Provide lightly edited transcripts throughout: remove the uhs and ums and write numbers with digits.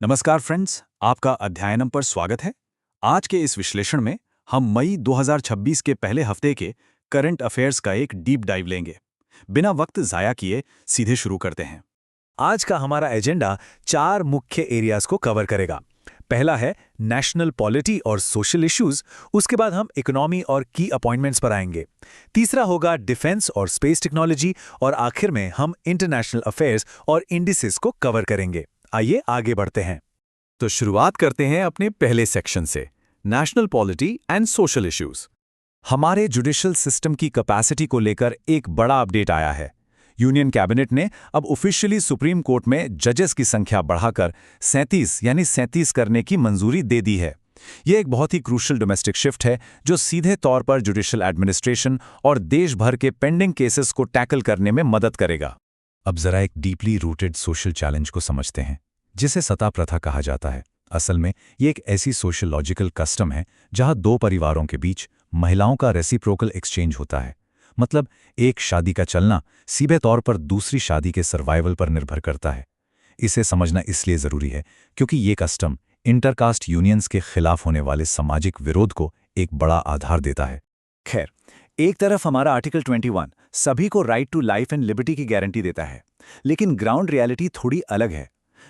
नमस्कार फ्रेंड्स, आपका अध्ययनम पर स्वागत है। आज के इस विश्लेषण में हम मई 2026 के पहले हफ्ते के करंट अफेयर्स का एक डीप डाइव लेंगे। बिना वक्त ज़ाया किए सीधे शुरू करते हैं। आज का हमारा एजेंडा 4 मुख्य एरियाज को कवर करेगा। पहला है नेशनल पॉलिटी और सोशल इश्यूज, उसके बाद हम इकोनॉमी और की अपॉइंटमेंट्स पर आएंगे। तीसरा होगा डिफेंस और स्पेस टेक्नोलॉजी और आखिर में हम इंटरनेशनल अफेयर्स और इंडिसेस को कवर करेंगे। आइए आगे बढ़ते हैं। तो शुरुआत करते हैं अपने पहले सेक्शन से, national polity and social issues. हमारे जुडिशियल सिस्टम की कैपेसिटी को लेकर एक बड़ा अपडेट आया है। यूनियन कैबिनेट ने अब ऑफिशियली सुप्रीम कोर्ट में जजेस की संख्या बढ़ाकर 37 करने की मंजूरी दे दी है। ये एक बहुत ही क्रूशल डोमेस्टिक शिफ्ट है जो सीधे तौर पर जुडिशियल एडमिनिस्ट्रेशन और देश भर के पेंडिंग केसेस को टैकल करने में मदद करेगा। अब जरा एक डीपली रूटेड सोशल चैलेंज को समझते हैं, जिसे सता प्रथा कहा जाता है। असल में ये एक ऐसी सोशल लॉजिकल कस्टम है जहां दो परिवारों के बीच महिलाओं का रेसिप्रोकल एक्सचेंज होता है। मतलब एक शादी का चलना सीधे तौर पर दूसरी शादी के सर्वाइवल पर निर्भर करता है। इसे समझना इसलिए जरूरी है क्योंकि ये कस्टम इंटरकास्ट यूनियंस के खिलाफ होने वाले सामाजिक विरोध को एक बड़ा आधार देता है। खैर, एक तरफ हमारा आर्टिकल 21 सभी को right to life and liberty की गारंटी देता है, लेकिन ग्राउंड रियलिटी थोड़ी अलग है।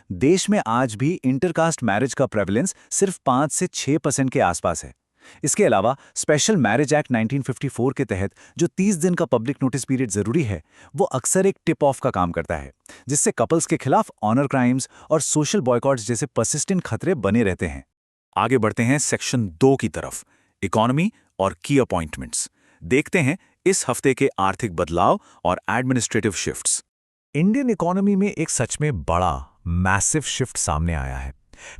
देश में आज भी इंटरकास्ट मैरिज का प्रेवलेंस सिर्फ 5 से 6% के आसपास है। इसके अलावा स्पेशल मैरिज एक्ट 1954 के तहत जो 30 दिन का पब्लिक नोटिस पीरियड जरूरी है, वो अक्सर एक टिप ऑफ का काम करता है, जिससे कपल्स के खिलाफ ऑनर क्राइम्स और सोशल बॉयकॉट्स जैसे पर्सिस्टेंट खतरे बने रहते हैं। आगे बढ़ते हैं सेक्शन 2 की तरफ, इकोनॉमी और की अपॉइंटमेंट्स। देखते हैं इस हफ्ते के आर्थिक बदलाव और एडमिनिस्ट्रेटिव शिफ्ट्स। इंडियन इकोनॉमी में एक सच में बड़ा मैसिव शिफ्ट सामने आया है।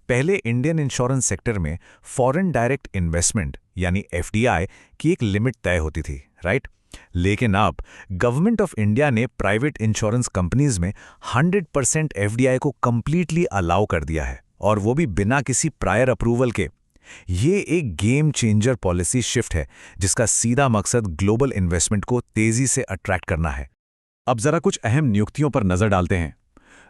पहले इंडियन इंश्योरेंस सेक्टर में फॉरेन डायरेक्ट इन्वेस्टमेंट यानी एफडीआई की एक लिमिट तय होती थी, राइट? लेकिन अब गवर्नमेंट ऑफ इंडिया ने प्राइवेट इंश्योरेंस कंपनीज में 100% एफडीआई को कंप्लीटली अलाउ कर दिया है, और वो भी बिना किसी प्रायर अप्रूवल के। ये एक गेम चेंजर पॉलिसी शिफ्ट है जिसका सीधा मकसद ग्लोबल इन्वेस्टमेंट को तेजी से अट्रैक्ट करना है। अब जरा कुछ अहम नियुक्तियों पर नजर डालते हैं।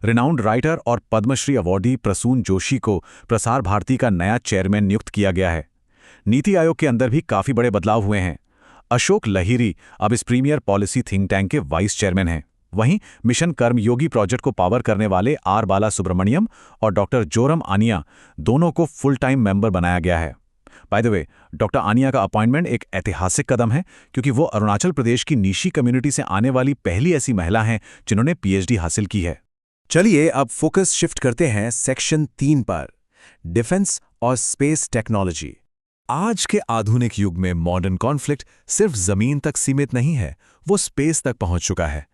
रिनाउंड राइटर और पद्मश्री अवॉर्डी प्रसून जोशी को प्रसार भारती का नया चेयरमैन नियुक्त किया गया है। नीति आयोग के अंदर भी काफी बड़े बदलाव हुए हैं। अशोक लहिरी अब इस प्रीमियर पॉलिसी थिंक टैंक के वाइस चेयरमैन हैं। वहीं मिशन कर्मयोगी प्रोजेक्ट को पावर करने वाले आर बाला सुब्रमण्यम और डॉक्टर जोरम आनिया दोनों को फुल टाइम मेंबर बनाया गया है। बाय द वे, डॉक्टर आनिया का अपॉइंटमेंट एक ऐतिहासिक कदम है क्योंकि वो अरुणाचल प्रदेश की नीशी कम्युनिटी से आने वाली पहली ऐसी महिला हैं जिन्होंने पीएचडी हासिल की है। चलिए अब फोकस शिफ्ट करते हैं सेक्शन 3 पर, डिफेंस और स्पेस टेक्नोलॉजी। आज के आधुनिक युग में मॉडर्न कॉन्फ्लिक्ट सिर्फ जमीन तक सीमित नहीं है, वो स्पेस तक पहुंच चुका है।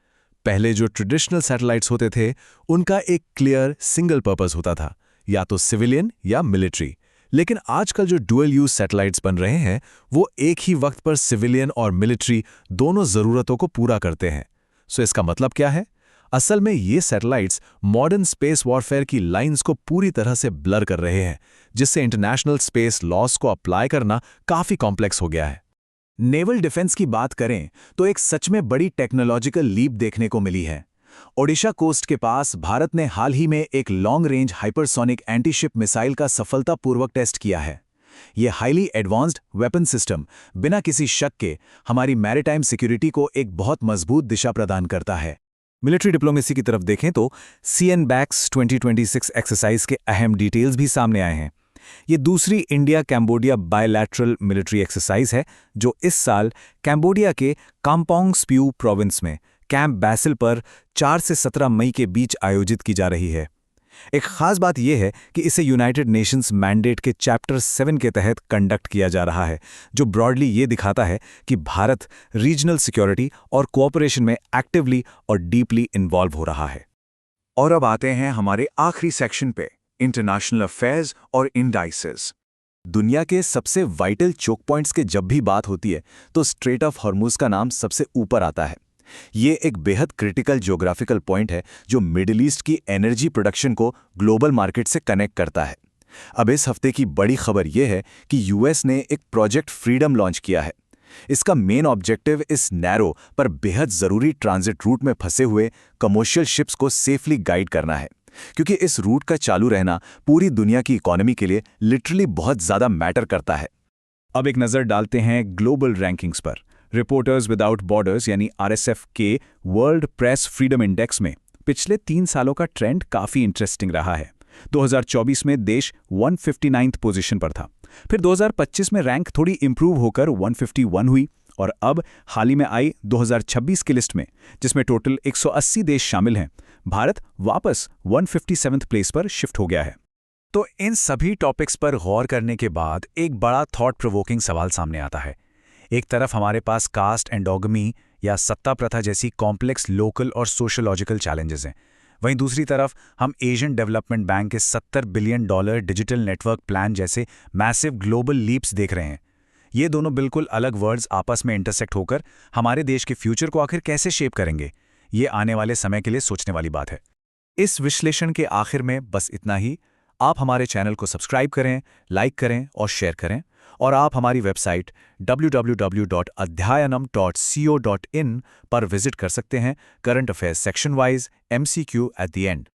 पहले जो ट्रेडिशनल सैटेलाइट्स होते थे, उनका एक क्लियर सिंगल पर्पस होता था, या तो सिविलियन या मिलिट्री। लेकिन आजकल जो डुअल यूज सैटेलाइट्स बन रहे हैं, वो एक ही वक्त पर सिविलियन और मिलिट्री दोनों जरूरतों को पूरा करते हैं। सो इसका मतलब क्या है? असल में ये सैटेलाइट्स मॉडर्न स्पेस वॉरफेयर की लाइंस को पूरी तरह से ब्लर कर रहे हैं, जिससे इंटरनेशनल स्पेस लॉस को अप्लाई करना काफी कॉम्प्लेक्स हो गया है। नेवल डिफेंस की बात करें तो एक सच में बड़ी टेक्नोलॉजिकल लीप देखने को मिली है। ओडिशा कोस्ट के पास भारत ने हाल ही में एक long range hypersonic antiship missile का सफलतापूर्वक टेस्ट किया है। ये हाईली एडवांस्ड वेपन सिस्टम बिना किसी शक के हमारी मैरीटाइम सिक्योरिटी को एक बहुत मजबूत दिशा प्रदान करता है। मिलिट्री डिप्लोमेसी की तरफ देखें तो CNBACS 2026 एक्सरसाइज के अहम डिटेल्स भी सामने आए हैं। ये दूसरी India Cambodia bilateral military exercise है जो इस साल कैम्बोडिया के काम्पोंग स्प्यू प्रोविंस में कैंप बैसिल पर 4 से 17 मई के बीच आयोजित की जा रही है। एक खास बात यह है कि इसे यूनाइटेड नेशंस मैंडेट के चैप्टर 7 के तहत कंडक्ट किया जा रहा है, जो ब्रॉडली ये दिखाता है कि भारत रीजनल सिक्योरिटी और कोऑपरेशन में एक्टिवली और डीपली इन्वॉल्व हो रहा है। और अब आते हैं हमारे आखिरी सेक्शन पे, इंटरनेशनल अफेयर्स और इंडाइसेस। दुनिया के सबसे वाइटल चोक पॉइंट्स के जब भी बात होती है तो स्ट्रेट ऑफ हॉर्मुज का नाम सबसे ऊपर आता है। ये एक बेहद क्रिटिकल ज्योग्राफिकल पॉइंट है जो मिडिल ईस्ट की एनर्जी प्रोडक्शन को ग्लोबल मार्केट से कनेक्ट करता है। अब इस हफ्ते की बड़ी खबर यह है कि यूएस ने एक प्रोजेक्ट फ्रीडम लॉन्च किया है। इसका मेन ऑब्जेक्टिव इस नैरो पर बेहद जरूरी ट्रांजिट रूट में फंसे हुए कमर्शियल शिप्स को सेफली गाइड करना है, क्योंकि इस रूट का चालू रहना पूरी दुनिया की इकोनॉमी के लिए लिटरली बहुत ज़्यादा मैटर करता है। अब एक नज़र डालते हैं ग्लोबल रैंकिंग्स पर। रिपोर्टर्स विदाउट बॉर्डर्स यानी RSF के वर्ल्ड प्रेस फ्रीडम इंडेक्स में पिछले 3 सालों का ट्रेंड काफ़ी इंटरेस्टिंग रहा है। 2024 में देश 159th पोजीशन पर था, फिर 2025 में रैंक थोड़ी इंप्रूव होकर 151 हुई और अब हाल ही में आई 2026 की लिस्ट में, जिसमें टोटल 180 देश शामिल हैं, भारत वापस 157th प्लेस पर शिफ्ट हो गया है। तो इन सभी टॉपिक्स पर गौर करने के बाद एक बड़ा थॉट प्रोवोकिंग सवाल सामने आता है। एक तरफ हमारे पास कास्ट एंडोगमी या सत्ता प्रथा जैसी कॉम्प्लेक्स लोकल और सोशोलॉजिकल चैलेंजेस हैं, वहीं दूसरी तरफ हम एशियन डेवलपमेंट बैंक के $70 बिलियन डिजिटल नेटवर्क प्लान जैसे मैसिव ग्लोबल लीप्स देख रहे हैं। ये दोनों बिल्कुल अलग वर्ड्स आपस में इंटरसेक्ट होकर हमारे देश के फ्यूचर को आखिर कैसे शेप करेंगे, ये आने वाले समय के लिए सोचने वाली बात है। इस विश्लेषण के आखिर में बस इतना ही। आप हमारे चैनल को सब्सक्राइब करें, लाइक करें और शेयर करें, और आप हमारी वेबसाइट www.adhyayanam.co.in पर विजिट कर सकते हैं current affairs section wise MCQ at the end.